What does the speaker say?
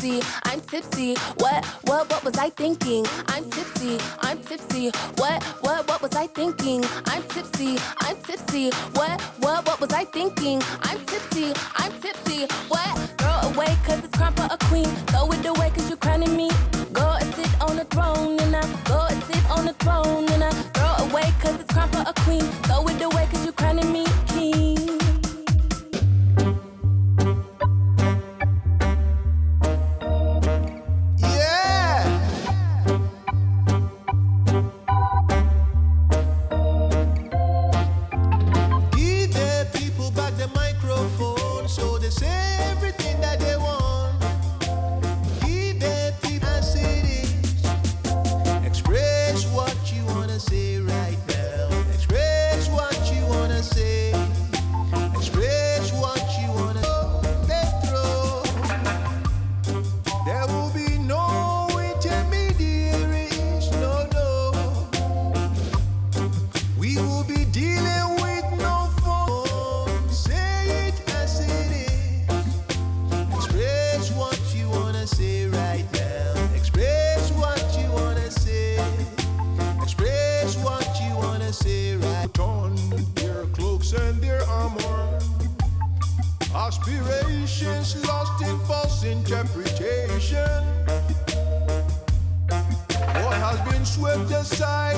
tipsy, I'm tipsy. What was I thinking? I'm tipsy, I'm tipsy. What was I thinking? I'm tipsy, I'm tipsy. What was I thinking? I'm tipsy, I'm tipsy. What? Throw away cause it's crime for a queen. Throw it away cause you're crowning me. Go and sit on the throne and I go and sit on the throne and I throw away cause it's crime for a queen. Throw it away cause you're crowning me king. Aspirations lost in false interpretation. What has been swept aside